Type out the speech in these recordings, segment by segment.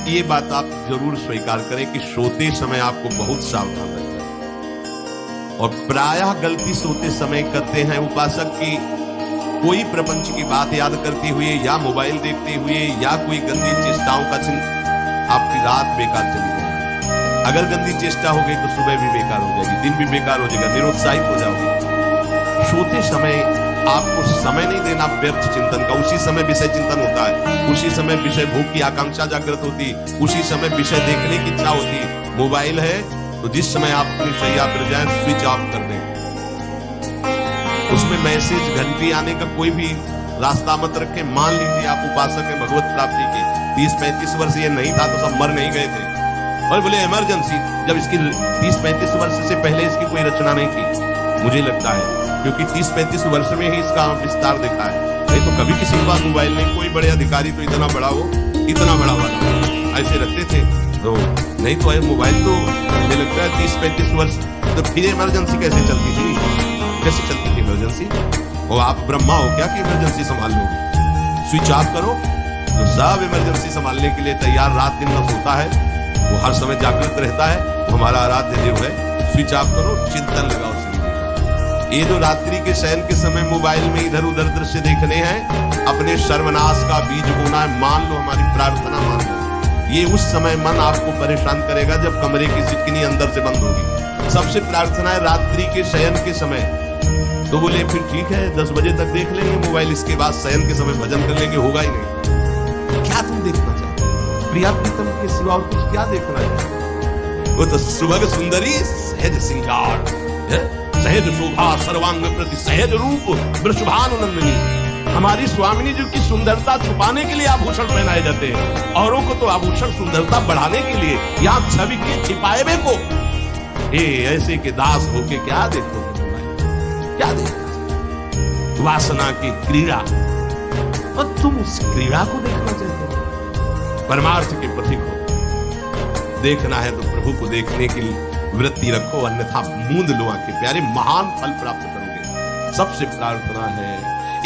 ये बात आप जरूर स्वीकार करें कि सोते समय आपको बहुत सावधान रहना है। और प्रायः गलती सोते समय करते हैं उपासक की कोई प्रपंच की बात याद करते हुए या मोबाइल देखते हुए या कोई गंदी चेष्टाओं का आपकी रात बेकार चली जाएगी। अगर गंदी चेष्टा हो गई तो सुबह भी बेकार हो जाएगी, दिन भी बेकार हो जाएगा, निरुत्साहित हो जाओगे। सोते समय आपको समय नहीं देना व्यर्थ चिंतन का। उसी समय विषय चिंतन होता है, उसी समय विषय भोग की आकांक्षा जागृत होती, उसी समय विषय देखने की इच्छा होती। मोबाइल है तो जिस समय आप अपनी शैया पर जाएं स्विच ऑफ कर दें। उसमें मैसेज घंटी आने का कोई भी रास्ता मत रखें। मान लीजिए आप उपासक हैं भगवत प्राप्ति के, 30-35 वर्ष ये नहीं था तो सब मर नहीं गए थे, और बोले इमरजेंसी, जब इसकी 30-35 वर्ष से पहले इसकी कोई रचना नहीं थी मुझे लगता है, क्योंकि 30-35 वर्ष में ही इसका विस्तार देखा है। नहीं तो कभी किसी के पास मोबाइल नहीं, कोई बड़े अधिकारी तो इतना बड़ा हो, इतना बड़ा वाला ऐसे रखते थे तो नहीं तो है। मोबाइल तो मुझे लगता है 30-35 वर्ष, तो फिर इमरजेंसी कैसे चलती थी, कैसे चलती थी इमरजेंसी? और आप ब्रह्मा हो क्या कि इमरजेंसी संभाल लोगे? स्विच ऑफ करो तो सब इमरजेंसी संभालने के लिए तैयार, रात दिन न सोता है, वो हर समय जागृत रहता है, वो हमारा आराध्य देव है। स्विच ऑफ करो, चिंतन लगाओ। ये जो रात्रि के शयन के समय मोबाइल में इधर उधर दृश्य देखने हैं, अपने सर्वनाश का बीज बोना है। मान लो हमारी प्रार्थना मान लो, ये उस समय मन आपको परेशान करेगा जब कमरे की सिटकिनी अंदर से बंद होगी। सबसे प्रार्थना है रात्रि के शयन के समय। तो बोले फिर ठीक है 10 बजे तक देख लेंगे मोबाइल, इसके बाद शयन के समय भजन कर लेंगे, होगा ही नहीं। क्या तुम देखना चाहते? प्रिया प्रीतम के सिवा और कुछ क्या देखना है? वो तो सुभग सुंदरी सहज श्रृंगार, सहज शोभा सर्वांग प्रति सहज रूप वृषभानुनंदिनी। हमारी स्वामिनी जी की सुंदरता छुपाने के लिए आभूषण पहनाए जाते हैं, औरों को तो आभूषण सुंदरता बढ़ाने के लिए। यहाँ छवि के छिपाए को ऐसे के दास होके क्या देखो, क्या देखो? वासना की क्रीड़ा, और तुम उस क्रीड़ा को देखना चाहते हो? परमार्थ के पथिक हो, देखना है तो प्रभु को देखने की वृत्ति रखो, अन्यथा मूंद लो आंखें प्यारे, महान फल प्राप्त करोगे। सबसे प्रार्थना है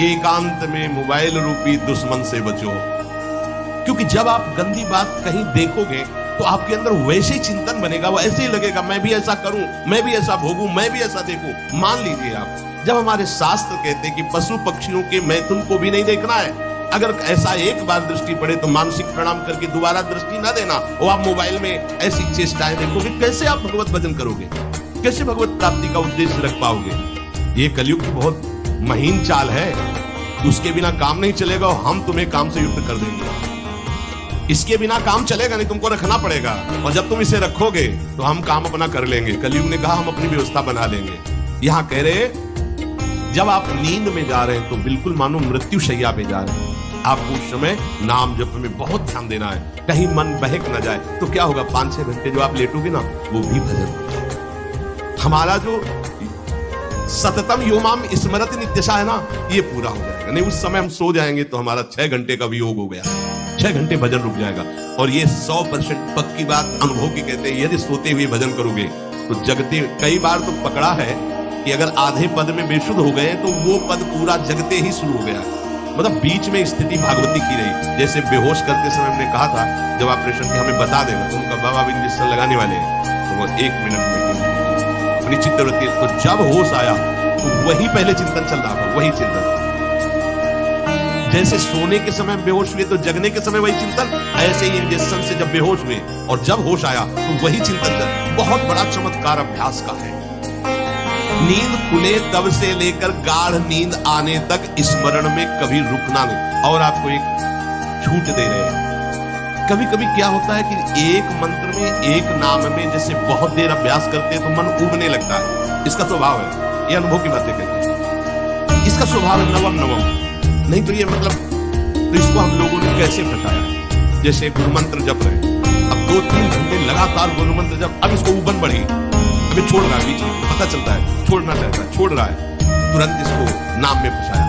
एकांत में मोबाइल रूपी दुश्मन से बचो, क्योंकि जब आप गंदी बात कहीं देखोगे तो आपके अंदर वैसे ही चिंतन बनेगा, वो ऐसे ही लगेगा मैं भी ऐसा करूं, मैं भी ऐसा भोगूं, मैं भी ऐसा देखूं। मान लीजिए आप, जब हमारे शास्त्र कहते हैं कि पशु पक्षियों के मैथुन को भी नहीं देखना है, अगर ऐसा एक बार दृष्टि पड़े तो मानसिक प्रणाम करके दोबारा दृष्टि ना देना। और आप मोबाइल में ऐसी चेष्टाएं देखोगे, कैसे आप भगवत भजन करोगे? कैसे भगवत प्राप्ति का उद्देश्य रख पाओगे? ये कलयुग की बहुत महीन चाल है, उसके बिना काम नहीं चलेगा और हम तुम्हें काम से युक्त कर देंगे। इसके बिना काम चलेगा नहीं, तुमको रखना पड़ेगा, और जब तुम इसे रखोगे तो हम काम अपना कर लेंगे। कलयुग ने कहा हम अपनी व्यवस्था बना लेंगे। यहाँ कह रहे जब आप नींद में जा रहे हैं तो बिल्कुल मानो मृत्यु शैया पे जा रहे हैं, आपको उस समय नाम जप में बहुत ध्यान देना है, कहीं मन बहक न जाए। तो क्या होगा, 5-6 घंटे जो आप लेटोगे ना, वो भी भजन हो जाएगा। हमारा जो सततम योमाम स्मरति नित्यशा है ना, ये पूरा हो जाएगा। नहीं उस समय हम सो जाएंगे तो हमारा 6 घंटे का वियोग हो गया, 6 घंटे भजन रुक जाएगा। और ये 100% पक्की बात अनुभव की कहते हैं, यदि सोते हुए भजन करोगे तो जगते, कई बार तो पकड़ा है कि अगर आधे पद में बेशुद्ध हो गए तो वो पद पूरा जगते ही शुरू हो गया, मतलब बीच में स्थिति भागवती की रही। जैसे बेहोश करते समय हमने कहा था जब ऑपरेशन की हमें बता देना, तो उनका बाबा इंजेक्शन लगाने वाले हैं तो वो 1 मिनट में अपनी चित्तवृत्ति, तो जब होश आया तो वही पहले चिंतन चल रहा था, वही चिंतन। जैसे सोने के समय बेहोश हुए तो जगने के समय वही चिंतन, ऐसे ही इंजेक्शन से जब बेहोश हुए और जब होश आया तो वही चिंतन चल। बहुत बड़ा चमत्कार अभ्यास का है। नींद खुले तब से लेकर गाढ़ नींद आने तक स्मरण में कभी रुकना नहीं। और आपको एक छूट दे रहे हैं, कभी कभी क्या होता है कि एक मंत्र में, एक नाम में जैसे बहुत देर अभ्यास करते हैं तो मन उबने लगता है। इसका स्वभाव है, ये अनुभव की बातें कहते हैं, इसका स्वभाव है नवम नवम। नहीं तो ये मतलब, तो इसको हम लोगों ने कैसे घटाया? जैसे गुरु मंत्र जप रहे, अब 2-3 घंटे लगातार गुरु मंत्र जप, अब इसको उबन बढ़ी, अभी छोड़ रहा है, बीच में पता चलता है छोड़ना चाहता है, छोड़ रहा है, तुरंत इसको नाम में फंसाया।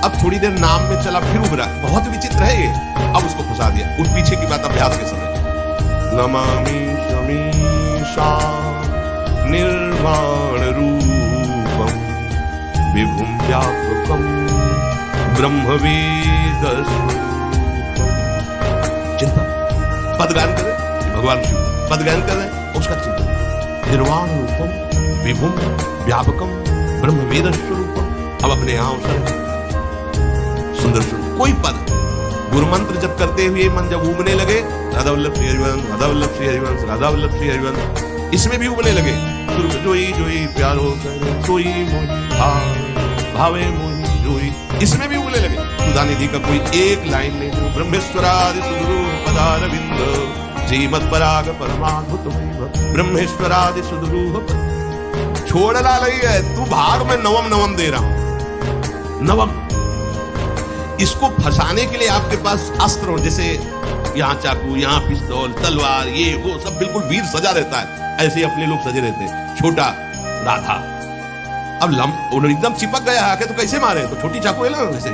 अब थोड़ी देर नाम में चला, फिर उभरा, बहुत विचित्र है ये, अब उसको फंसा दिया। उस पीछे की बात अभ्यास के समय, नमामि शमीशा निर्वाण रूपम विभुम व्यापकम ब्रह्मवेद। चिंतन पदगान कर रहे हैं, भगवान शिव पदगान कर रहे हैं, उसका चिंतन। निर्वाण रूपम विभुम व्यापकम ब्रह्म वेद स्वरूपम। अब अपने यहां अवसर सुंदर सुंदर कोई पद गुरु मंत्र जब करते हुए मन जब उमने लगे, राधा वल्लभ श्री हरिवंश, राधा वल्लभ श्री हरिवंश, राधा वल्लभ श्री हरिवंश, इसमें भी उमने लगे। जोई जोई प्यारो सोई मोहि भावे मोहि जोई, इसमें भी उमने लगे। सुधानिधि का कोई एक लाइन नहीं जो ब्रह्मेश्वरादि सुदूर पदारविंद श्रीमद पराग परमाद्भुत ब्रह्मेश्वरादि सुदूर छोड़ना नहीं है। तू भाग में नवम नवम दे रहा हूं, नवम। इसको फंसाने के लिए आपके पास अस्त्र हो, जैसे यहाँ चाकू, यहाँ पिस्तौल, तलवार, ये वो सब बिल्कुल वीर सजा रहता है, ऐसे ही अपने लोग सजे रहते हैं। छोटा राधा अब उन्होंने एकदम चिपक गया आके तो कैसे मारे, तो छोटी चाकू है ना वैसे।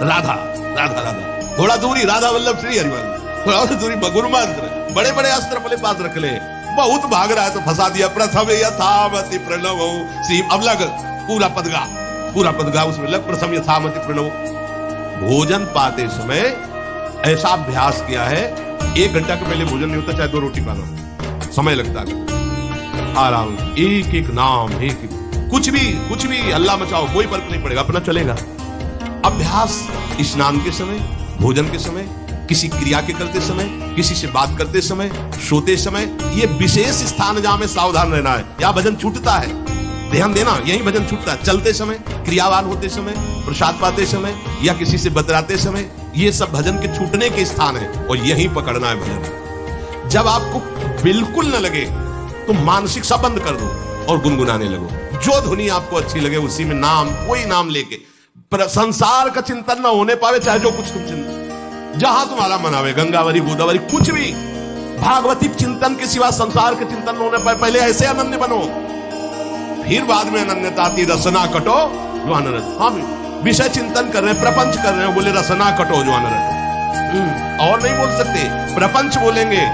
राधा राधा राधा, थोड़ा दूरी राधा वल्लभ श्री हरिवंश, थोड़ा और दूरी गुरु मंत्र, बड़े बड़े अस्त्र अपने पास रख ले। बहुत भाग रहा है तो फंसा दिया। प्रथम यथामति प्रणव श्री, अब लग पूरा पदगा उसमें लग, प्रथम यथामति प्रणव। भोजन पाते समय ऐसा अभ्यास किया है, 1 घंटा के पहले भोजन नहीं होता, चाहे 2 रोटी खा लो, समय लगता है। आराम, एक एक नाम, एक कुछ भी अल्लाह मचाओ, कोई फर्क नहीं पड़ेगा, अपना चलेगा। अभ्यास स्नान के समय, भोजन के समय, किसी क्रिया के करते समय, किसी से बात करते समय, सोते समय, ये विशेष स्थान जहां में सावधान रहना है। यहाँ भजन छूटता है, ध्यान देना, यही भजन छूटता है। चलते समय, क्रियावान होते समय, प्रसाद पाते समय या किसी से बतराते समय, ये सब भजन के छूटने के स्थान है और यही पकड़ना है भजन। जब आपको बिल्कुल न लगे तो मानसिक सा बंद कर दो और गुनगुनाने लगो। जो धुनी आपको अच्छी लगे उसी में नाम, कोई नाम लेके, संसार का चिंतन ना होने पावे, चाहे जो कुछ तुम चिंतन, जहां तुम्हारा मन आवे, गंगावरी गोदावरी कुछ भी, भागवती चिंतन के सिवा संसार के चिंतन न होने पाए। पहले ऐसे अनन्य बनो, फिर बाद में अनन्यता आती, रसना कटो जो अनरत। हम विषय चिंतन कर रहे हैं, प्रपंच कर रहे हैं, बोले रसना कटो जो अनरत, और नहीं बोल सकते, प्रपंच बोलेंगे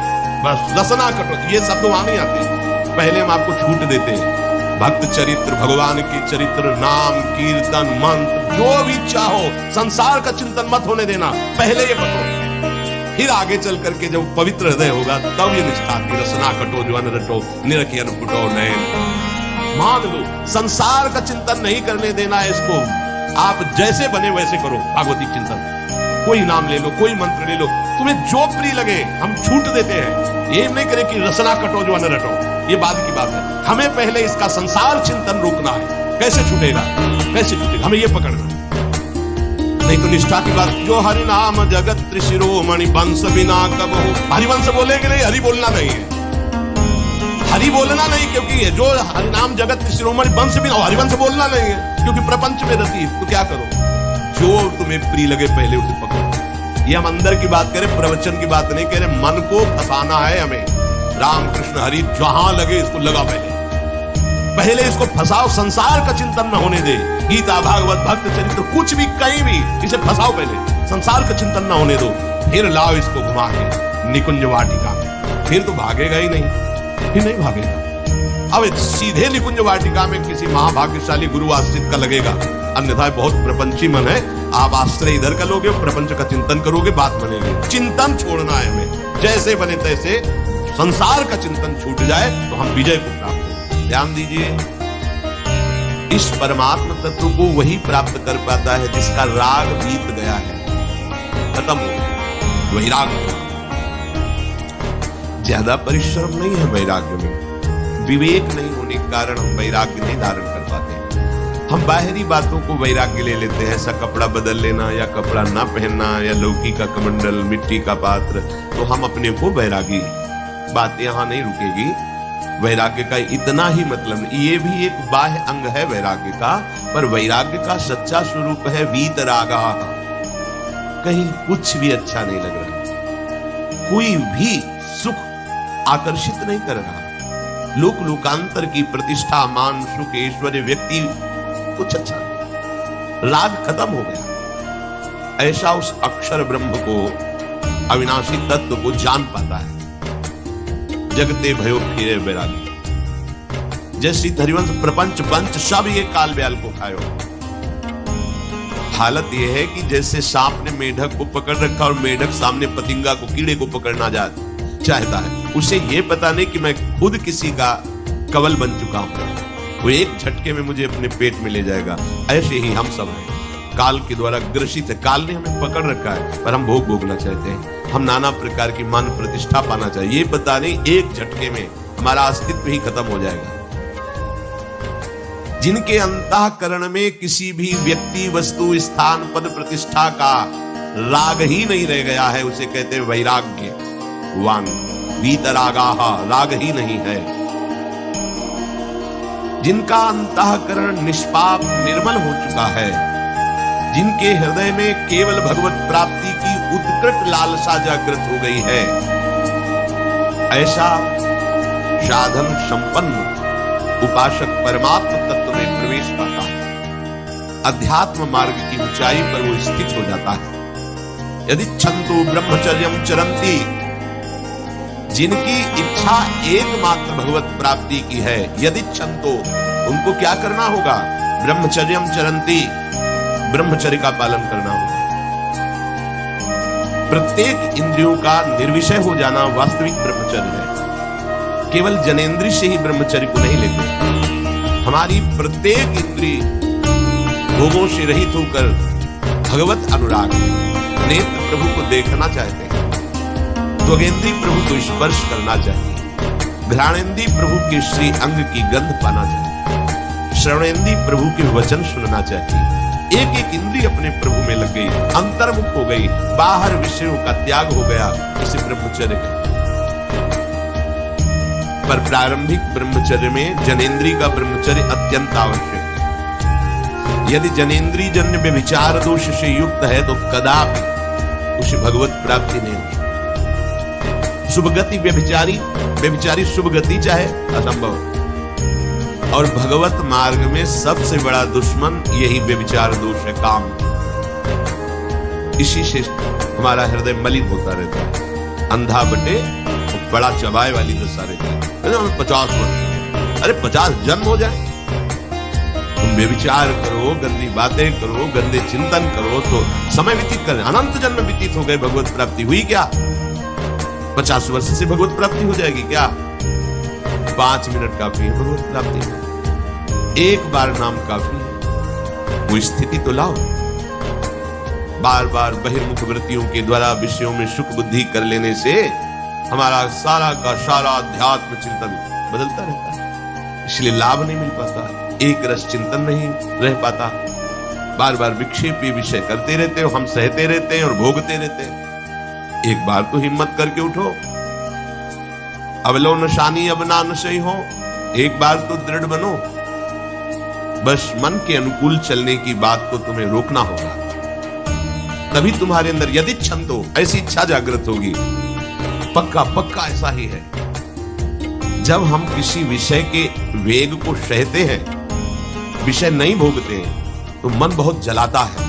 बस, रसना कटो, ये शब्द वहां नहीं आते। पहले हम आपको छूट देते हैं, भक्त चरित्र, भगवान की चरित्र, नाम, कीर्तन, मंत्र, जो भी चाहो, संसार का चिंतन मत होने देना, पहले ये बतो। फिर आगे चल करके जब पवित्र हृदय होगा तब ये निष्ठा आती, रसना कटो जो अनरटो निरखियन फुटो नयन। मान लो संसार का चिंतन नहीं करने देना है इसको, आप जैसे बने वैसे करो भागवती चिंतन। कोई नाम ले लो, कोई मंत्र ले लो, तुम्हें जो प्रिय लगे, हम छूट देते हैं। ये नहीं करें कि रसना कटो जो अन्न रटो, ये बाद की बात है। हमें पहले इसका संसार चिंतन रोकना है। कैसे छूटेगा, कैसे छूटेगा, हमें ये पकड़ना है। नहीं तो निष्ठा की बात, जो हरि नाम जगत त्रिशिरोमणि वंश बिना कब हो, हरिवंश बोलेंगे नहीं, हरि बोलना नहीं है, हरि बोलना नहीं, क्योंकि जो हरि नाम जगत शिरोमणि वंश भी, हरिवंश बोलना नहीं है, क्योंकि प्रपंच में रती। तो क्या करो, जो तुम्हें प्रिय लगे पहले उसे पकड़ो। ये हम अंदर की बात करें, प्रवचन की बात नहीं कह रहे। मन को फंसाना है हमें, राम कृष्ण हरि जहां लगे इसको लगा, पहले इसको फंसाओ, संसार का चिंतन न होने दे। गीता, भागवत, भक्त चरित्र, कुछ भी कहीं भी इसे फंसाओ, पहले संसार का चिंतन न होने दो, फिर लाओ इसको घुमा के निकुंज वाटिका में, फिर तो भागेगा ही नहीं, फिर नहीं भागेगा। अब सीधे निकुंज वाटिका में किसी महाभाग्यशाली गुरु आश्रित का लगेगा, अन्यथा बहुत प्रपंची मन है, आप आश्रय इधर का लोगे, प्रपंच का चिंतन करोगे, बात बनेगी। चिंतन छोड़ना है हमें, जैसे बने तैसे संसार का चिंतन छूट जाए तो हम विजय को प्राप्त करें। ध्यान दीजिए, इस परमात्म तत्व को वही प्राप्त कर पाता है जिसका राग बीत गया है, खत्म हो गया, वैराग्य। ज्यादा परिश्रम नहीं है वैराग्य में, विवेक नहीं होने के कारण हम वैराग्य नहीं धारण कर पाते। हम बाहरी बातों को वैराग्य ले लेते हैं, ऐसा कपड़ा बदल लेना या कपड़ा ना पहनना या लौकी का कमंडल, मिट्टी का पात्र, तो हम अपने को वैरागी। बात यहां नहीं रुकेगी, वैराग्य का इतना ही मतलब नहीं, ये भी एक बाह्य अंग है वैराग्य का, पर वैराग्य का सच्चा स्वरूप है वीतरागा। कहीं कुछ भी अच्छा नहीं लग रहा, कोई भी सुख आकर्षित नहीं कर रहा, लोक लोकांतर की प्रतिष्ठा, मान, सुख, ऐश्वर्य, व्यक्ति, कुछ अच्छा नहीं, राग खत्म हो गया। ऐसा उस अक्षर ब्रह्म को, अविनाशी तत्व को जान पाता है। जगते भयो फिरे वैरागी, जैसी हरिवंश प्रपंच पंच सब ये काल ब्याल को खायो। हालत यह है कि जैसे सांप ने मेढक को पकड़ रखा और मेढक सामने पतिंगा को, कीड़े को पकड़ना जाए, चाहता है। उसे ये पता नहीं कि मैं खुद किसी का कवल बन चुका हूं, वो एक झटके में मुझे अपने पेट में ले जाएगा। ऐसे ही हम सब हैं, काल के द्वारा ग्रसित है। काल ने हमें पकड़ रखा है, पर हम भोग भोगना चाहते हैं। हम नाना प्रकार की मान प्रतिष्ठा पाना चाहिए। ये पता नहीं एक झटके में हमारा अस्तित्व ही खत्म हो जाएगा। जिनके अंतःकरण में किसी भी व्यक्ति, वस्तु, स्थान, पद, प्रतिष्ठा का राग ही नहीं रह गया है, उसे कहते हैं वैराग्यवान। वीतरागाः, राग ही नहीं है। जिनका अंतःकरण निष्पाप, निर्मल हो चुका है, जिनके हृदय में केवल भगवत प्राप्ति की उत्कट लालसा जागृत हो गई है, ऐसा साधन संपन्न उपासक परमात्म तत्व में प्रवेश पाता है। अध्यात्म मार्ग की ऊंचाई पर वो स्थित हो जाता है। यदि छंतु ब्रह्मचर्यम चरंती, जिनकी इच्छा एकमात्र भगवत प्राप्ति की है, यदि छंतो, उनको क्या करना होगा? ब्रह्मचर्यम चरंती, ब्रह्मचर्य का पालन करना होगा। प्रत्येक इंद्रियों का निर्विषय हो जाना वास्तविक ब्रह्मचर्य है। केवल जनेंद्रिय से ही ब्रह्मचर्य को नहीं लेते। हमारी प्रत्येक इंद्रिय भोगों से रहित होकर भगवत अनुराग, नेत्र प्रभु को देखना चाहते हैं, त्वगेंद्रिय प्रभु को स्पर्श करना चाहिए, घ्राणेंद्रिय प्रभु के श्री अंग की गंध पाना चाहिए, श्रवणेंद्रिय प्रभु के वचन सुनना चाहिए। एक एक इंद्रिय अपने प्रभु में लग गई, अंतर्मुख हो गई, बाहर विषयों का त्याग हो गया। इसे ब्रह्मचर्य कहते हैं। पर प्रारंभिक ब्रह्मचर्य में जनेंद्रिय का ब्रह्मचर्य अत्यंत आवश्यक है। यदि जनेंद्रिय जन्य व्यभिचार दोष से युक्त है तो कदापि उसे भगवत प्राप्ति नहीं होगी। शुभगति व्यभिचारी शुभ गति चाहे, असंभव। और भगवत मार्ग में सबसे बड़ा दुश्मन यही व्यभिचार दोष है, काम। इसी से हमारा हृदय मलिन होता रहता है। अंधा बटे बड़ा चबाए वाली दशा रहती है। 50 वर्ष, अरे 50 जन्म हो जाए, तुम व्यभिचार करो, गंदी बातें करो, गंदे चिंतन करो तो समय व्यतीत करें। अनंत जन्म व्यतीत हो गए, भगवत प्राप्ति हुई क्या? 50 वर्ष से भगवत प्राप्ति हो जाएगी क्या? 5 मिनट काफी है भगवत प्राप्ति में। एक बार नाम काफी है। वो स्थिति तो लाओ। बार बार बहिर्मुख वृत्तियों के द्वारा विषयों में सुख बुद्धि कर लेने से हमारा सारा का सारा अध्यात्म चिंतन बदलता रहता है, इसलिए लाभ नहीं मिल पाता, एक रस चिंतन नहीं रह पाता। बार बार विक्षेपी विषय करते रहते हो, हम सहते रहते हैं और भोगते रहते हैं। एक बार तो हिम्मत करके उठो। अवलो नशानी अब ना नशई हो, एक बार तो दृढ़ बनो। बस मन के अनुकूल चलने की बात को तुम्हें रोकना होगा, तभी तुम्हारे अंदर यदि छंतो, ऐसी इच्छा जागृत होगी। पक्का पक्का ऐसा ही है। जब हम किसी विषय के वेग को सहते हैं, विषय नहीं भोगते हैं, तो मन बहुत जलाता है।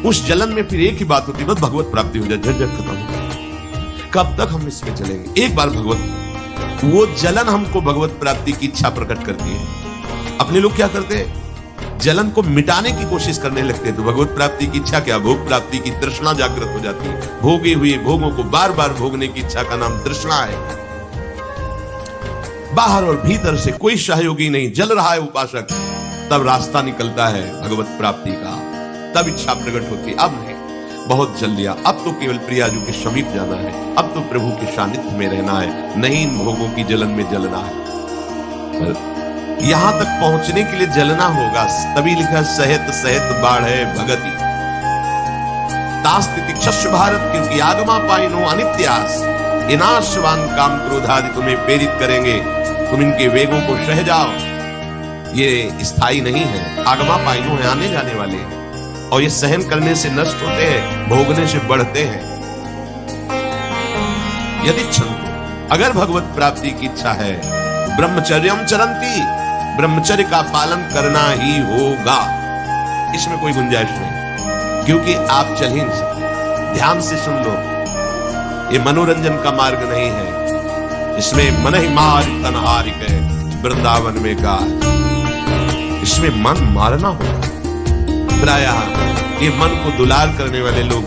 उस जलन में फिर एक ही बात होती है, बस भगवत प्राप्ति हो जाए, झंझट खत्म हो जाए। कब तक हम इसमें चलेंगे? एक बार भगवत, वो जलन हमको भगवत प्राप्ति की इच्छा प्रकट करती है। अपने लोग क्या करते हैं? जलन को मिटाने की कोशिश करने लगते हैं। तो भगवत प्राप्ति की इच्छा क्या? भोग प्राप्ति की तृष्णा जागृत हो जाती है। भोगे हुए भोगों को बार बार भोगने की इच्छा का नाम तृष्णा है। बाहर और भीतर से कोई सहयोगी नहीं, जल रहा है उपासक, तब रास्ता निकलता है भगवत प्राप्ति का, तब इच्छा प्रकट होती है। अब नहीं, बहुत जल लिया, अब तो केवल प्रियाजू के समीप जाना है, अब तो प्रभु के सानिध्य में रहना है, नहीं इन भोगों की जलन में जलना है। यहां तक पहुंचने के लिए जलना होगा, तभी लिखा सहित सहित बाढ़े भगति तास्तितिक्षस्व भारत, क्योंकि आगमा पाइनो अनित्यास, ये नाशवान काम क्रोधादि तुम्हें प्रेरित करेंगे, तुम इनके वेगों को सह जाओ। ये स्थायी नहीं है, आगमा पाइनो है, आने जाने वाले हैं, और ये सहन करने से नष्ट होते हैं, भोगने से बढ़ते हैं। यदि छंतो, अगर भगवत प्राप्ति की इच्छा है, ब्रह्मचर्यम चरंती, ब्रह्मचर्य का पालन करना ही होगा, इसमें कोई गुंजाइश नहीं, क्योंकि आप चल ही नहीं सकते। ध्यान से सुन लो, ये मनोरंजन का मार्ग नहीं है। इसमें मन ही मार तन हारिक है वृंदावन में का, इसमें मन मारना होगा। प्रायः ये मन को दुलार करने वाले लोग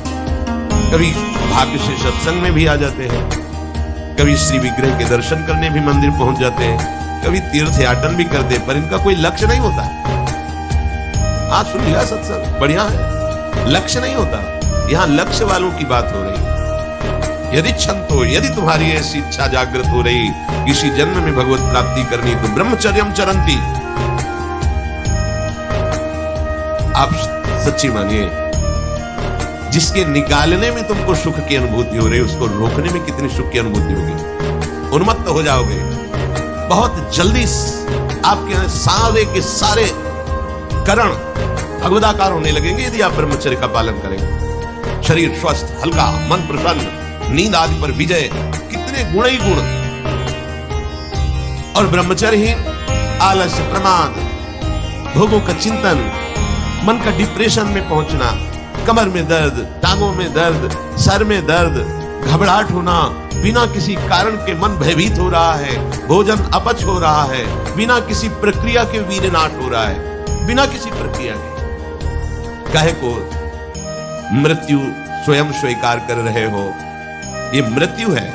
कभी भाग्य से सत्संग में भी आ जाते हैं, कभी श्री विग्रह के दर्शन करने भी मंदिर पहुंच जाते हैं, कभी तीर्थ याटन भी करते हैं, पर इनका कोई लक्ष्य नहीं होता। आज सुन लिया सत्संग, बढ़िया है, लक्ष्य नहीं होता। यहां लक्ष्य वालों की बात हो रही। यदि क्षंतो, यदि तुम्हारी ऐसी इच्छा जागृत हो रही किसी जन्म में भगवत प्राप्ति करनी, तो ब्रह्मचर्यम चरंती। आप सच्ची मानिए, जिसके निकालने में तुमको सुख की अनुभूति हो रही, उसको रोकने में कितनी सुख की अनुभूति होगी। उन्मत्त हो जाओगे बहुत जल्दी। आपके सारे के सारे करण भगवदाकार होने लगेंगे यदि आप ब्रह्मचर्य का पालन करेंगे। शरीर स्वस्थ, हल्का, मन प्रसन्न, नींद आदि पर विजय, कितने गुण ही गुण। और ब्रह्मचर्यहीन आलस्य, प्रमाद, भोगों का चिंतन, मन का डिप्रेशन में पहुंचना, कमर में दर्द, टांगों में दर्द, सर में दर्द, घबराहट होना, बिना किसी कारण के मन भयभीत हो रहा है, भोजन अपच हो रहा है, बिना किसी प्रक्रिया के वीरनाश हो रहा है, बिना किसी प्रक्रिया के। काहे को मृत्यु स्वयं स्वीकार कर रहे हो, ये मृत्यु है।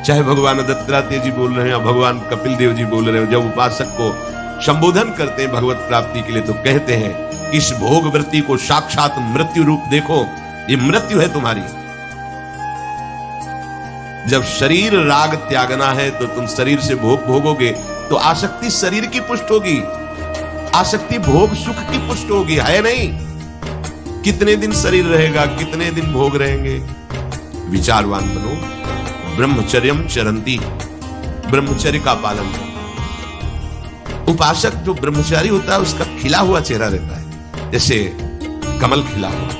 चाहे भगवान दत्तात्रेय जी बोल रहे हैं या भगवान कपिल देव जी बोल रहे हो, जब उपासक को संबोधन करते हैं भगवत प्राप्ति के लिए, तो कहते हैं इस भोग वृत्ति को साक्षात मृत्यु रूप देखो, ये मृत्यु है तुम्हारी। जब शरीर राग त्यागना है तो तुम शरीर से भोग भोगोगे तो आसक्ति शरीर की पुष्ट होगी, आसक्ति भोग सुख की पुष्ट होगी, है नहीं। कितने दिन शरीर रहेगा, कितने दिन भोग रहेंगे। विचारवान बनो, ब्रह्मचर्यम चरंती, ब्रह्मचर्य का पालन करो। उपासक जो ब्रह्मचारी होता है उसका खिला हुआ चेहरा रहता है, जैसे कमल खिला हुआ,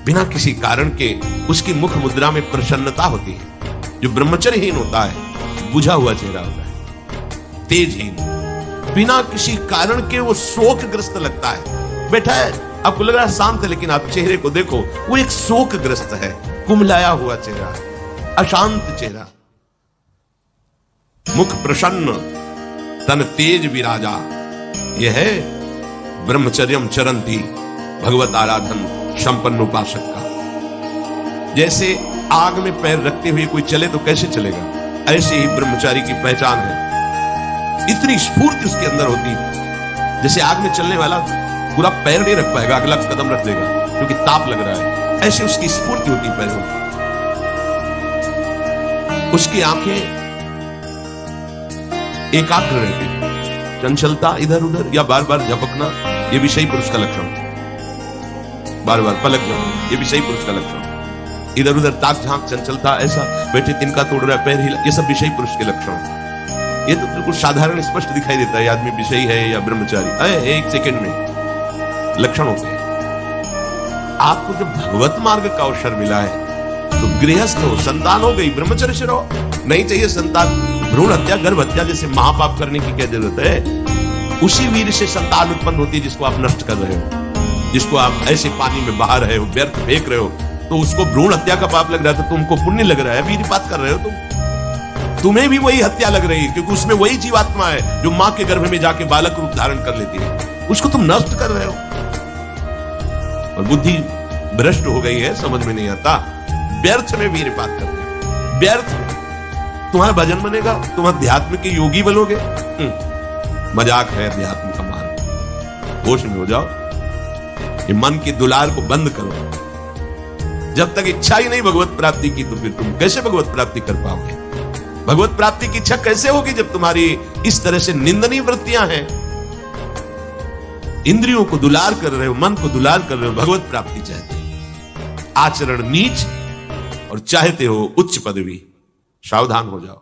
बिना किसी कारण के उसकी मुख मुद्रा में प्रसन्नता होती है। जो ब्रह्मचर्यहीन होता है बुझा हुआ चेहरा होता है, तेजहीन, बिना किसी कारण के वो शोकग्रस्त लगता है। बैठा है, आपको लग रहा है शांत है, लेकिन आप चेहरे को देखो, वो एक शोकग्रस्त है, कुमलाया हुआ चेहरा है, अशांत चेहरा। मुख प्रसन्न, तन तेज विराजा, यह है ब्रह्मचर्यम चरंती, भगवत आराधन संपन्न उपासक का। जैसे आग में पैर रखते हुए कोई चले तो कैसे चलेगा, ऐसे ही ब्रह्मचारी की पहचान है। इतनी स्फूर्ति उसके अंदर होती है, जैसे आग में चलने वाला पूरा पैर नहीं रख पाएगा, अगला कदम रख देगा क्योंकि ताप लग रहा है, ऐसे उसकी स्फूर्ति होती पैरों की। उसकी आंखें एकाग्र रहती, चंचलता इधर उधर या बार बार झपकना, यह भी सही पुरुष का लक्षण। बार बार पलक जाना, यह भी सही पुरुष का लक्षण। इधर उधर ताक झांक, चंचलता, ऐसा बैठे तिनका तोड़ रहा है, पैर हिला, ये सब विषयी पुरुष के लक्षण। ये तो बिल्कुल साधारण स्पष्ट दिखाई देता है आदमी विषयी है या ब्रह्मचारी, एक सेकंड में लक्षण होते हैं। आपको जब भगवत मार्ग का अवसर मिला है तो गृहस्थ हो, संतान हो गई, ब्रह्मचर्य से रहो। नहीं चाहिए संतान, भ्रूण हत्या, गर्भ हत्या जैसे महापाप करने की क्या जरूरत है। उसी वीर से संतान उत्पन्न होती है जिसको आप नष्ट कर रहे हो, जिसको आप ऐसे पानी में बहा रहे हो, व्यर्थ फेंक रहे हो, तो उसको भ्रूण हत्या का पाप लग रहा है, तो तुमको पुण्य लग रहा है, वीरपात कर रहे हो तुम्हें भी वही हत्या लग रही है, क्योंकि उसमें वही जीवात्मा है जो मां के गर्भ में जाके बालक रूप धारण कर लेती है, उसको तुम नष्ट कर रहे हो। और बुद्धि भ्रष्ट हो गई है, समझ में नहीं आता, व्यर्थ में वीरपात करते हो, व्यर्थ। तुम्हारा भजन बनेगा, तुम अध्यात्म के योगी बनोगे, मजाक है अध्यात्म का मार्ग। होश में हो जाओ, ये मन के दुलार को बंद करो। जब तक इच्छा ही नहीं भगवत प्राप्ति की, तो फिर तुम कैसे भगवत प्राप्ति कर पाओगे। भगवत प्राप्ति की इच्छा कैसे होगी जब तुम्हारी इस तरह से निंदनीय वृत्तियां हैं। इंद्रियों को दुलार कर रहे हो, मन को दुलार कर रहे हो, भगवत प्राप्ति चाहते हो, आचरण नीच और चाहते हो उच्च पदवी। सावधान हो जाओ।